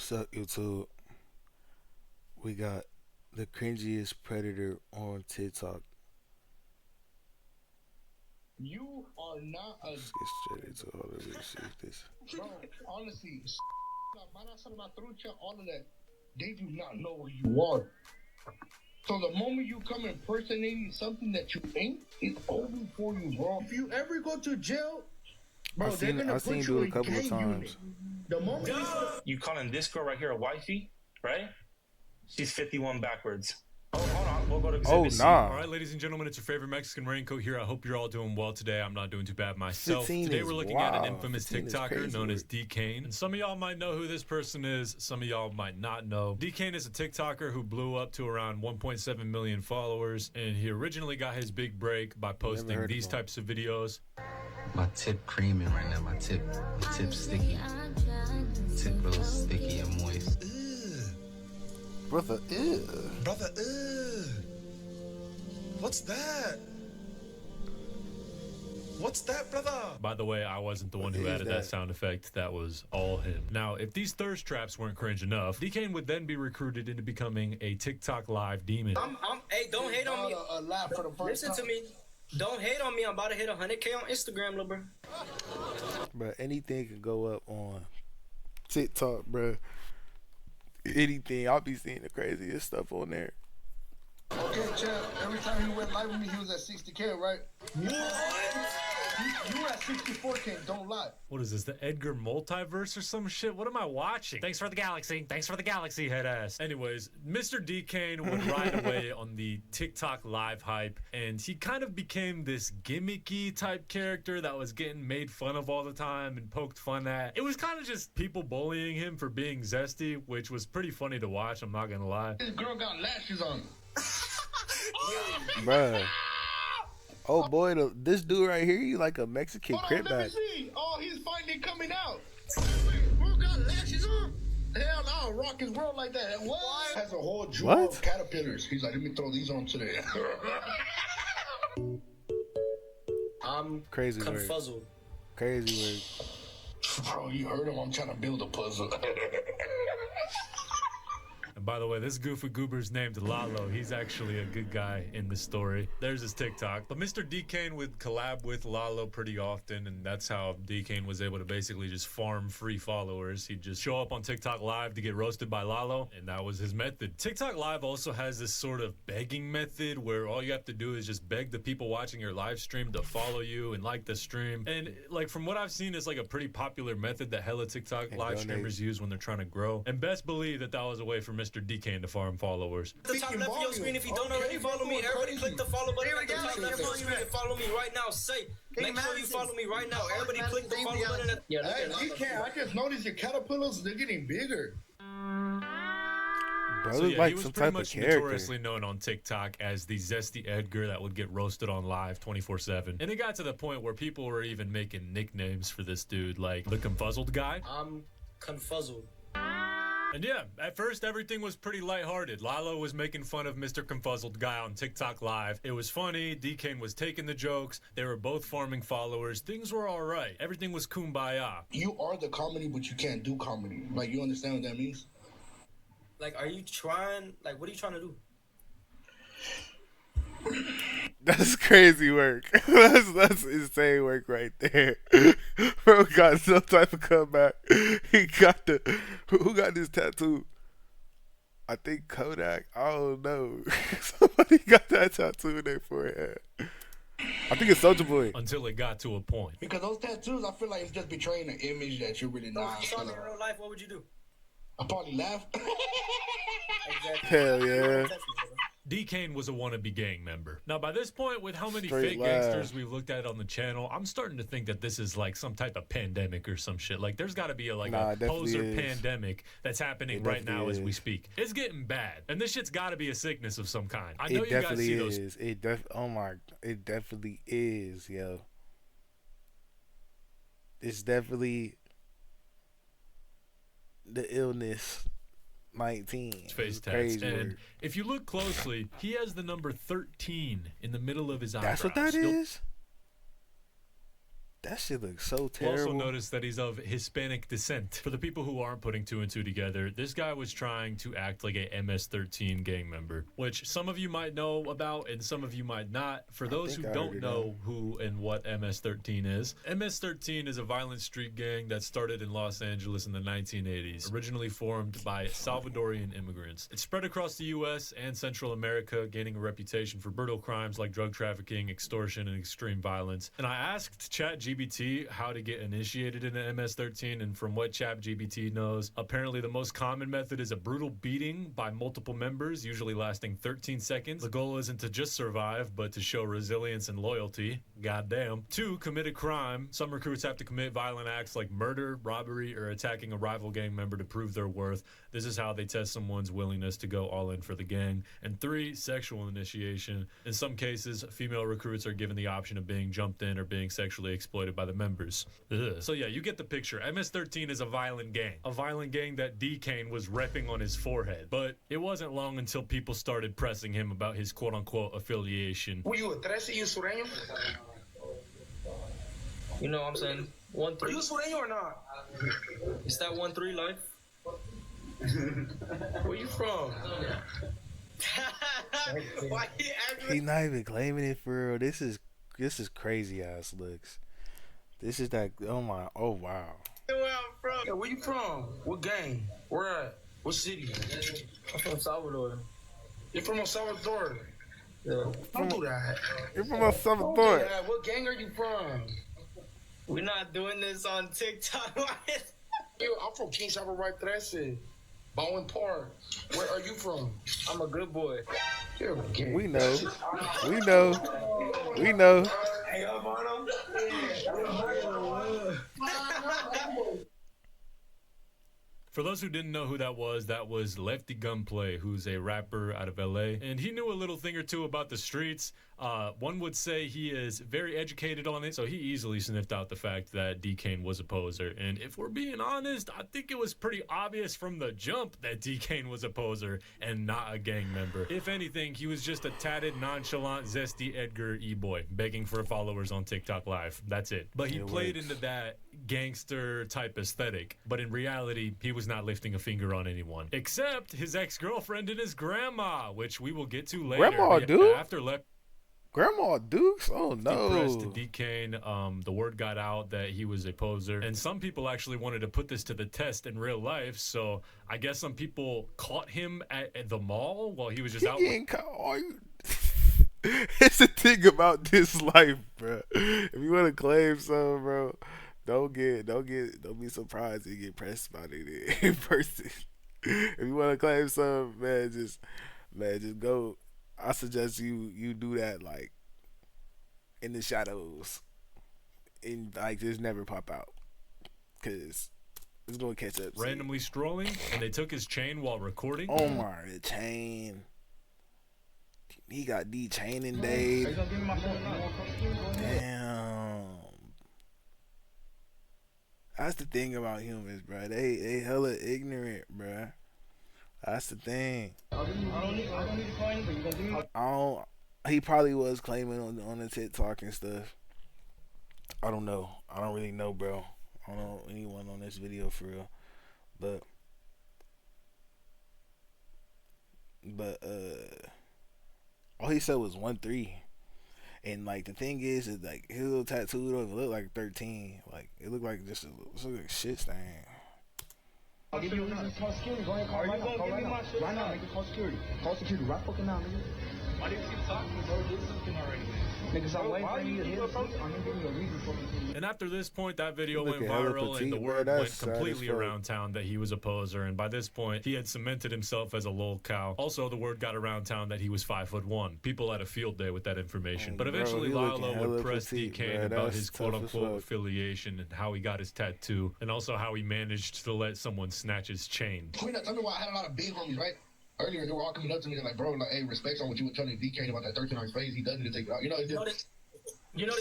What's up, YouTube? We got the cringiest predator on TikTok. You are not a Let's get straight into all of this. See if this. bro. Honestly, all of that, they do not know who you are. So the moment you come impersonating something that you ain't, it's over for you, bro. If you ever go to jail, bro, they're gonna I've seen put do you it a in couple of gang times. unit. The moment You calling this girl right here a wifey, right? She's 51 backwards. Oh, hold on. We'll go to Oh exhibit C. nah. All right, ladies and gentlemen, it's your favorite Mexican raincoat here. I hope you're all doing well today. I'm not doing too bad myself. 15 Today is we're looking at an wild. infamous 15 is TikToker crazy known as work. Dcane. And some of y'all might know who this person is. Some of y'all might not know. Dcane is a TikToker who blew up to around 1.7 million followers. And he originally got his big break by posting heard of these him. types of videos. My tip creaming right now. My tip sticky. Tip real sticky and moist. Brother, ew. Brother, what's that? What's that, brother? By the way, I wasn't the one who is added that that? sound effect. That was all him. Now, if these thirst traps weren't cringe enough, Dcane would then be recruited into becoming a TikTok live demon. Hey, don't hate on me. a laugh for the first Listen to time. me. Don't hate on me. I'm about to hit 100K on Instagram, little bro. Bro, anything can go up on TikTok, bro. Anything. I'll be seeing the craziest stuff on there. Okay, champ. Every time he went live with me, he was at 60K, right? What? You were at 64K. Don't lie. What is this, the Edgar multiverse or some shit? What am I watching? Thanks for the galaxy. Thanks for the galaxy, head ass. Anyways, Mr. Dcane would ride away on the TikTok live hype, and he kind of became this gimmicky type character that was getting made fun of all the time and poked fun at. It was kind of just people bullying him for being zesty, which was pretty funny to watch, I'm not gonna lie. This girl got lashes on. Bruh. Oh boy, this dude right here, he like a Mexican Hold on, crip let me back. see. Oh, he's finally coming out. Bro got lashes on. Hell no, rock his world like that. What? Has a whole drawer What? of caterpillars. He's like, let me throw these on today. I'm Crazy work. confuzzled. Crazy work. Bro, you heard him. I'm trying to build a puzzle. And by the way, this goofy goober's named Lalo. He's actually a good guy in the story. There's his TikTok. But Mr. Dcane would collab with Lalo pretty often, and that's how Dcane was able to basically just farm free followers. He'd just show up on TikTok Live to get roasted by Lalo, and that was his method. TikTok Live also has this sort of begging method where all you have to do is just beg the people watching your live stream to follow you and like the stream. And like from what I've seen, it's like a pretty popular method that hella TikTok And live donate. streamers use when they're trying to grow. And best believe that was a way for Mr. Dcane to farm followers. At the top left of your screen, if you don't already follow me, everybody click the follow button at the top left of your screen and follow me right now. Make sure you follow me right now. Everybody click the follow button at Hey, you can't. I just noticed your caterpillars, they're getting bigger. Bro, So look yeah, like he was some pretty type of much character. notoriously known on TikTok as the zesty Edgar that would get roasted on live 24/7. And it got to the point where people were even making nicknames for this dude, like the Confuzzled guy. I'm confuzzled. And yeah, at first everything was pretty lighthearted. Lalo was making fun of Mr. Confuzzled guy on TikTok Live. It was funny. Dcane was taking the jokes. They were both farming followers. Things were all right. Everything was kumbaya. You are the comedy, but you can't do comedy. Like, you understand what that means? Like, are you trying? Like, what are you trying to do? That's crazy work. That's insane work right there. Bro got some type of comeback. He got who got this tattoo? I think Kodak. I don't know. Somebody got that tattoo in their forehead. I think it's Soulja Boy. Until it got to a point. Because those tattoos, I feel like it's just betraying the image that you're really So not. if you saw me in real life, what would you do? I probably laugh. Exactly. Hell yeah. Dcane was a wannabe gang member. Now, by this point, with how many Straight fake laugh. gangsters we've looked at on the channel, I'm starting to think that this is like some type of pandemic or some shit. Like, there's got to be a Nah, it a definitely poser is. pandemic that's happening It right now definitely as we is. speak. It's getting bad, and this shit's got to be a sickness of some kind. I know It you guys definitely see those. is. It definitely is, yo. It's definitely the illness 19. Face It's tats. crazy And work. if you look closely, he has the number 13 in the middle of his eyebrows. That's what that You'll- is? That shit looks so We'll terrible. also notice that he's of Hispanic descent. For the people who aren't putting two and two together, this guy was trying to act like a MS-13 gang member, which some of you might know about and some of you might not. For those who don't know who and what MS-13 is, MS-13 is a violent street gang that started in Los Angeles in the 1980s, originally formed by Salvadorian immigrants. It spread across the U.S. and Central America, gaining a reputation for brutal crimes like drug trafficking, extortion, and extreme violence. And I asked ChatGPT how to get initiated into MS-13, and from what ChatGPT knows, apparently the most common method is a brutal beating by multiple members, usually lasting 13 seconds. The goal isn't to just survive, but to show resilience and loyalty. Goddamn. 2, commit a crime. Some recruits have to commit violent acts like murder, robbery, or attacking a rival gang member to prove their worth. This is how they test someone's willingness to go all in for the gang. And 3, sexual initiation. In some cases, female recruits are given the option of being jumped in or being sexually exploited by the members. Ugh. So yeah, you get the picture. MS-13 is a violent gang that D-Kane was repping on his forehead. But it wasn't long until people started pressing him about his quote-unquote affiliation. Were you a 13 you sureño? You know what I'm saying? 1-3. Are you sureño or not? It's that 1-3 life. Where you from? Why he acting? He's not even claiming it for real. This is crazy ass looks. This is that. Oh wow. Where I'm from? Yeah, where you from? What gang? Where at? What city? I'm from Salvador. You're from El Salvador. Yeah. Don't do that. You're from El Salvador. Yeah, what gang are you from? We're not doing this on TikTok. Yo, I'm from King Salvador 13. Bowen Park. Where are you from? I'm a good boy. You're gay. We know. Hey, up on him. For those who didn't know who that was Lefty Gunplay, who's a rapper out of LA, and he knew a little thing or two about the streets. One would say he is very educated on it, so he easily sniffed out the fact that D-Kane was a poser. And if we're being honest, I think it was pretty obvious from the jump that D-Kane was a poser and not a gang member. If anything, he was just a tatted, nonchalant, zesty Edgar E-boy, begging for followers on TikTok Live. That's it. But he played into that gangster type aesthetic, but in reality, he was not lifting a finger on anyone, except his ex-girlfriend and his grandma, which we will get to later. Grandma, dude? After Grandma Dukes? Oh no. pressed to D-Kane, the word got out that he was a poser, and some people actually wanted to put this to the test in real life. So I guess some people caught him at the mall while he was just out. It's the thing about this life, bro. If you want to claim something, bro, don't be surprised you get pressed about it in person. If you want to claim something, man, just go. I suggest you do that like in the shadows, and like just never pop out, cause it's gonna catch up. Randomly strolling, and they took his chain while recording. Oh my, the chain. He got D chaining Dave. Damn. That's the thing about humans, bro. They hella ignorant, bro. That's the thing. He probably was claiming on the TikTok and stuff. I don't know. I don't really know, bro. I don't know anyone on this video for real. But all he said was 1-3. And like the thing is like his little tattoo don't even look like 13. Like it looked like just a shit stain. I'll give you a reason to call security. Go ahead, call right now. Call right now. Right now, nigga. Call security. Call security right fucking now, nigga. Why do you keep talking, bro? Do something already. Niggas, I'm waiting for you to hit the seat. I'm giving you a reason for me. And after this point, that video went Looking hella viral, and the petite, word bro. went That's sad completely as fuck. around town that he was a poser. And by this point, he had cemented himself as a lol cow. Also, the word got around town that he was 5'1". People had a field day with that information. But Bro, eventually, he looking Lalo hella would press petite, D-Kane bro. about That's his tough as quote-unquote fuck. affiliation and how he got his tattoo, and also how he managed to let someone snatch his chain. Queen, tell me why I had a lot of big homies, right? Earlier, they were all coming up to me and like, bro, like, hey, respect on what you were telling DK about that 13 on his face. He doesn't take it out. You know, it's just, You know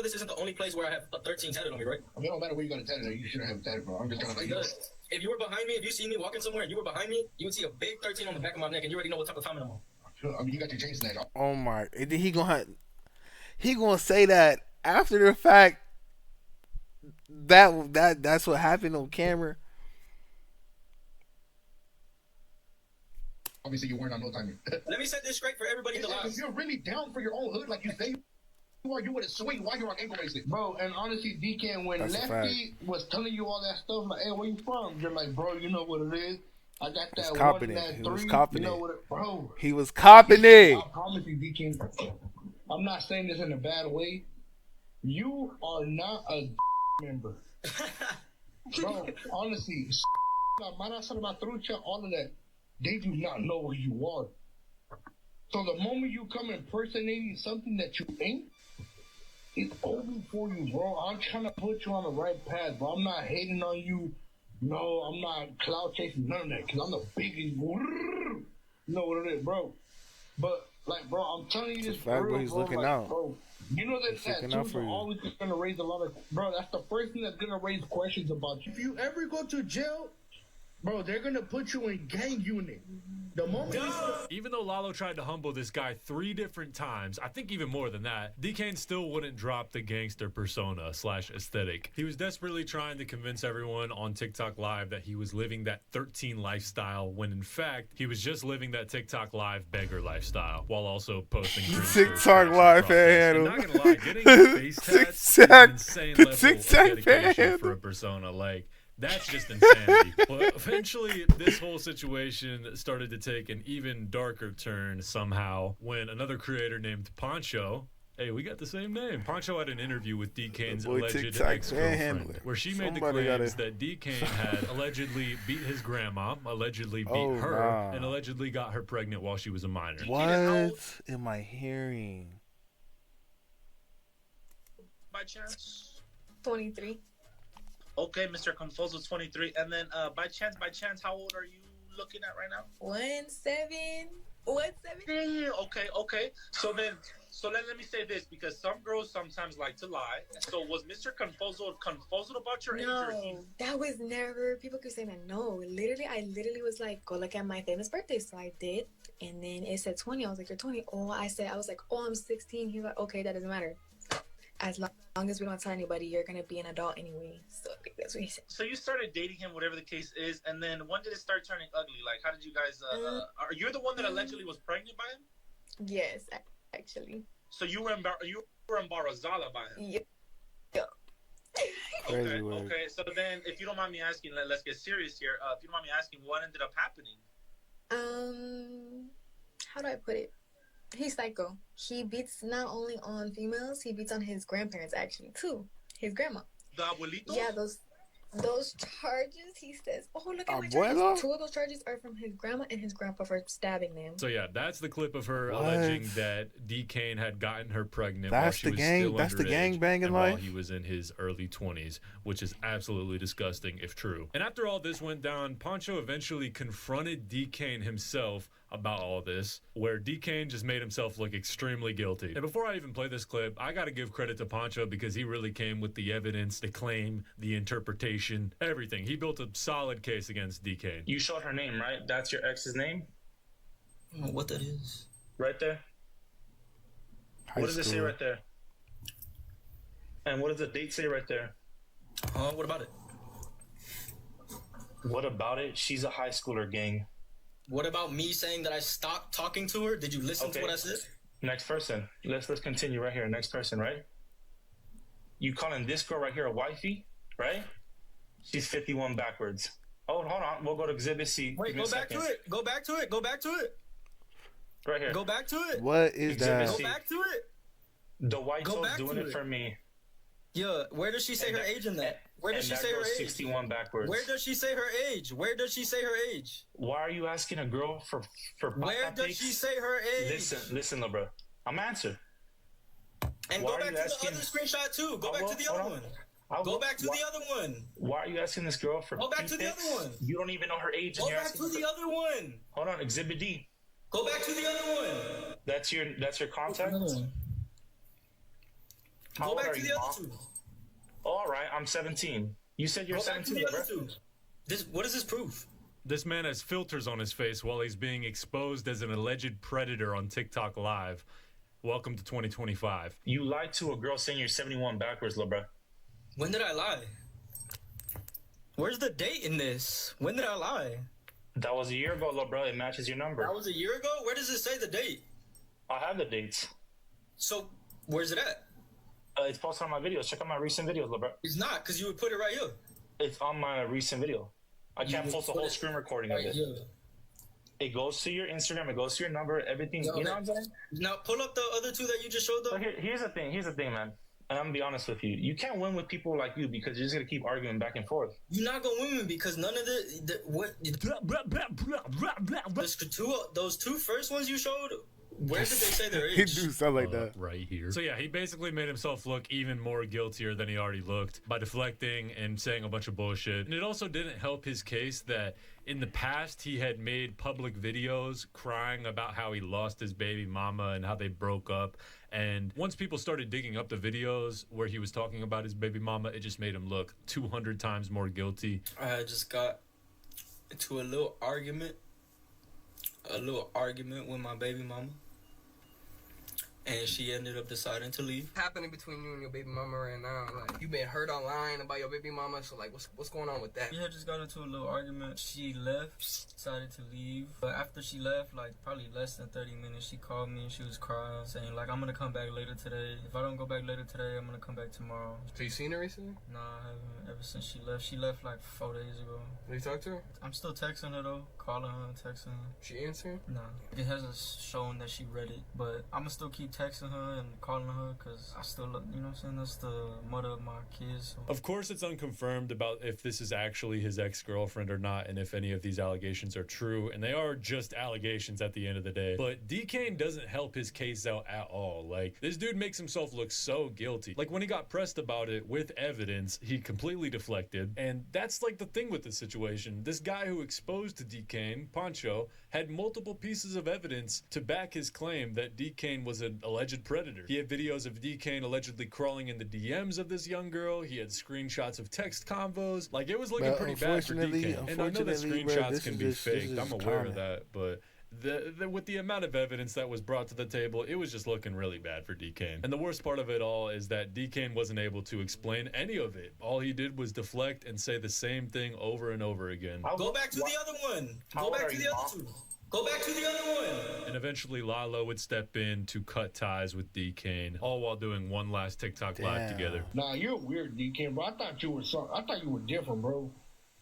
this isn't the only place where I have a 13 tatted on me, right? I mean, it don't matter where you got it tatted. You shouldn't have it tatted, bro. I'm just kind of like, If you were behind me, if you see me walking somewhere and you were behind me, you would see a big 13 on the back of my neck, and you already know what type of time I'm on. I mean, you got your chain snatched. Oh my! And then he gonna say that after the fact that's what happened on camera. Obviously, you weren't on no timing. Let me set this straight for everybody in the If live. you're really down for your own hood, like you say you are, you would have swing while you're on ankle bracelet. Bro, and honestly, DK, when That's a Lefty was telling you all that stuff, like, hey, where you from? You're like, bro, you know what it is. I got He's that one confident. and that He three. was confident. You know what it, bro. He was copping it. I promise you, DK, I'm not saying this in a bad way. You are not a member. Bro, honestly, all of that, they do not know who you are. So the moment you come impersonating something that you ain't, it's over for you, bro. I'm trying to put you on the right path, bro. I'm not hating on you. No, I'm not cloud chasing, none of that, because I'm the biggest. You know what it is, bro. But, like, bro, I'm telling you this, fact, bro, he's bro, looking like, out. bro, you know that He's looking out tattoos for are you. always going to raise a lot of, bro, that's the first thing that's going to raise questions about you. If you ever go to jail, bro, they're going to put you in gang unit. The moment Even though Lalo tried to humble this guy 3 different times, I think even more than that, D-Kane still wouldn't drop the gangster persona / aesthetic. He was desperately trying to convince everyone on TikTok Live that he was living that 13 lifestyle, when in fact, he was just living that TikTok Live beggar lifestyle, while also posting green TikTok shirts, Live and handle. not gonna lie, getting face tats is an insane level of dedication for a persona. Like, that's just insanity. But eventually, this whole situation started to take an even darker turn somehow when another creator named Poncho. Hey, we got the same name. Poncho had an interview with D-Kane's boy alleged TikTok ex-girlfriend, panhandler. where she made the Somebody claims gotta- that D-Kane had allegedly beat his grandma, allegedly beat Oh, her, nah. and allegedly got her pregnant while she was a minor. What am I hearing? By chance? 23. Okay, Mr. Confuso, 23. And then, by chance, how old are you looking at right now? 17. 17. Yeah, okay. So let me say this, because some girls sometimes like to lie. So was Mr. Confuso about your age? Or No, that was never. People keep saying that. No, I literally was like, go look at my famous birthday. So I did, and then it said 20. I was like, you're 20. Oh, I was like, oh, I'm 16. He was like, okay, that doesn't matter. As long as we don't tell anybody, you're gonna be an adult anyway. So that's what he said. So you started dating him, whatever the case is, and then when did it start turning ugly? Like, how did you guys? Are you the one that allegedly was pregnant by him? Yes, actually. So you were embarazada by him. Yeah. Okay. So then, if you don't mind me asking, let's get serious here. If you don't mind me asking, what ended up happening? How do I put it? He's psycho. He beats not only on females, he beats on his grandparents actually too. His grandma. The abuelitos? Yeah, those charges, he says, oh, look at my Abuelo? charges. 2 of those charges are from his grandma and his grandpa for stabbing them. So yeah, that's the clip of her What? alleging that D-Kane had gotten her pregnant That's while she the was gang- still that's the underage gang banging and while life? he was in his early 20s, which is absolutely disgusting if true. And after all this went down, Poncho eventually confronted D-Kane himself about all this, where D-Kane just made himself look extremely guilty. And before I even play this clip, I gotta give credit to Poncho because he really came with the evidence, the claim, the interpretation, everything. He built a solid case against D-Kane. You showed her name, right? That's your ex's name? I don't know what that is. Right there? What does it say right there? And what does the date say right there? What about it? What about it? She's a high schooler, gang. What about me saying that I stopped talking to her? Did you listen to what I said? Next person. Let's continue right here. Next person, right? You calling this girl right here a wifey, right? She's 51 backwards. Oh, hold on. We'll go to Exhibit C. Wait, go back to it. Go back to it. Go back to it. Right here. Go back to it. What is Exhibit that? C. Go back to it. The white Go soul's back doing to it for me. Yeah, where does she say And her age in that? Where does she that say her girl's age? 61 backwards. Where does she say her age? Where does she say her age? Why are you asking a girl for Where papa does pics? she say her age? Listen, little bro. I'm answer. And Why go are back you to asking- the other screenshot too. Go I back will- to the hold other on. one. Go back to the other one. Why are you asking this girl for Go back to the pics? other one. You don't even know her age. Go and you're back asking to the other one. Hold on, Exhibit D. Go back to the other one. That's your contact. How Go old back are to you, the other Mom? two. All right, I'm 17. You said you're Go back to 17, the bro. other two. What does this prove? This man has filters on his face while he's being exposed as an alleged predator on TikTok Live. Welcome to 2025. You lied to a girl saying you're 71 backwards, little bro. When did I lie? Where's the date in this? When did I lie? That was a year ago, little bro. It matches your number. That was a year ago? Where does it say the date? I have the dates. So, where's it at? It's posted on my videos. Check out my recent videos, little bro. It's not, because you would put it right here. It's on my recent video. I can't post a whole screen recording of it. Here. It goes to your Instagram. It goes to your number. Everything. Yeah, you know what I'm saying? Now, pull up the other two that you just showed, though. So here's the thing. Here's the thing, man. And I'm gonna be honest with you. You can't win with people like you because you're just gonna keep arguing back and forth. You're not gonna win me because none of those two first ones you showed. Where did they say their age? He do sound like that. Right here. So yeah, he basically made himself look even more guiltier than he already looked by deflecting and saying a bunch of bullshit. And it also didn't help his case that in the past he had made public videos crying about how he lost his baby mama and how they broke up. And once people started digging up the videos where he was talking about his baby mama, it just made him look 200 times more guilty. I just got into a little argument with my baby mama. And she ended up deciding to leave. Happening between you and your baby mama right now? Like, you been hurt online about your baby mama, so like, what's going on with that? Yeah, just got into a little argument. She left, decided to leave. But after she left, like probably less than 30 minutes, she called me and she was crying, saying like, I'm gonna come back later today. If I don't go back later today, I'm gonna come back tomorrow. So you seen her recently? Nah, I haven't. Ever since she left. She left like 4 days ago. Have you talked to her? I'm still texting her though, calling her and texting her. She answering? Nah, it hasn't shown that she read it, but I'ma still keep texting her and calling her because I still, you know what I'm saying, that's the mother of my kids. So. Of course, it's unconfirmed about if this is actually his ex-girlfriend or not, and if any of these allegations are true, and they are just allegations at the end of the day. But D-Kane doesn't help his case out at all. Like, this dude makes himself look so guilty. Like, when he got pressed about it with evidence, he completely deflected, and that's like the thing with this situation. This guy who exposed D-Kane, Pancho, had multiple pieces of evidence to back his claim that D-Kane was an alleged predator. He had videos of D-Kane allegedly crawling in the DMs of this young girl. He had screenshots of text convos. Like, it was looking pretty bad for D-Kane. And I know that screenshots can be faked. I'm aware of that, but with the amount of evidence that was brought to the table, it was just looking really bad for D-Kane. And the worst part of it all is that D-Kane wasn't able to explain any of it. All he did was deflect and say the same thing over and over again. Go back to the other one. Go back to the other two. Go back to the other one. And eventually Lalo would step in to cut ties with D-Kane, all while doing one last TikTok live together. Nah, you're weird, D-Kane, bro. I thought you were different, bro.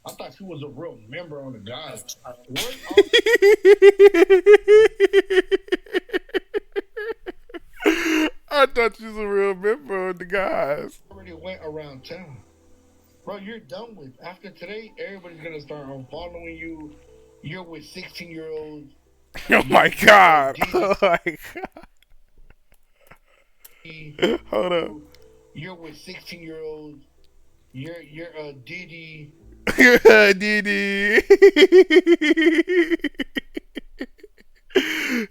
I thought you was a real member on the guys. I thought you was a real member of the guys. Already went around town. Bro, you're done with. After today, everybody's gonna start unfollowing you. You're with 16-year-olds. Oh my god. Oh my god. Hold up. You're with 16-year-olds. You're a Diddy. Diddy.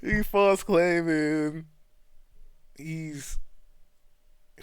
He false claiming he's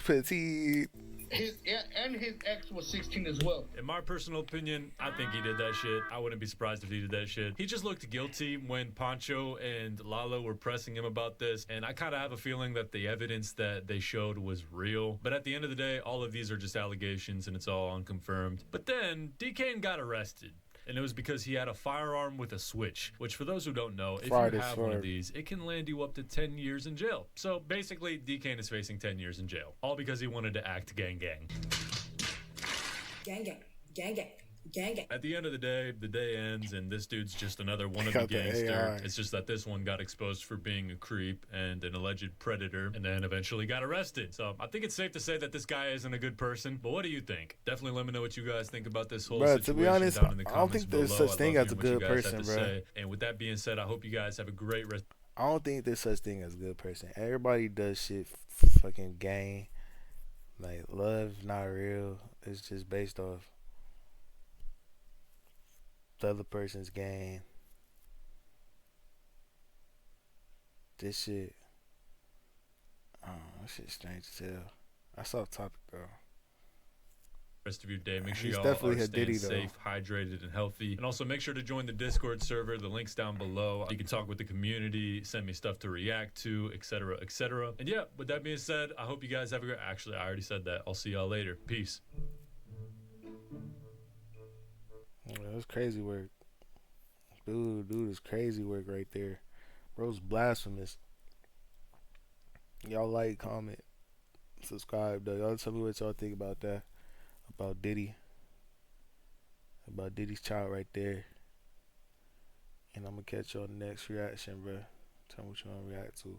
petite. His ex was 16 as well. In my personal opinion, I think he did that shit. I wouldn't be surprised if he did that shit. He just looked guilty when Pancho and Lalo were pressing him about this, and I kind of have a feeling that the evidence that they showed was real. But at the end of the day, all of these are just allegations, and it's all unconfirmed. But then, D-Kane got arrested. And it was because he had a firearm with a switch, which for those who don't know, if you have one of these, it can land you up to 10 years in jail. So basically, D-Kane is facing 10 years in jail, all because he wanted to act gang gang. Gang gang, gang gang. Gang gang. At the end of the day ends, and this dude's just another wannabe gangster. It's just that this one got exposed for being a creep and an alleged predator, and then eventually got arrested. So I think it's safe to say that this guy isn't a good person. But what do you think? Definitely let me know what you guys think about this whole situation. To be honest, down in the I don't think there's such thing as a good person, bro. And with that being said, I hope you guys have a great rest. I don't think there's such thing as a good person. Everybody does shit fucking gang. Like, love's not real. It's just based off the other person's game. This shit, that shit's strange as hell. That's off topic, though. rest of your day. Make sure He's y'all definitely are a staying Diddy, though. safe, hydrated, and healthy. And also make sure to join the Discord server. The link's down below. You can talk with the community, send me stuff to react to, etc., etc. And yeah, with that being said, I hope you guys have a great... Actually, I already said that. I'll see y'all later. Peace. That's crazy work. Dude is crazy work right there. Bro's blasphemous. Y'all like, comment, subscribe though. Y'all tell me what y'all think about that. About Diddy. About Diddy's child right there. And I'm gonna catch y'all next reaction, bro. Tell me what you wanna react to.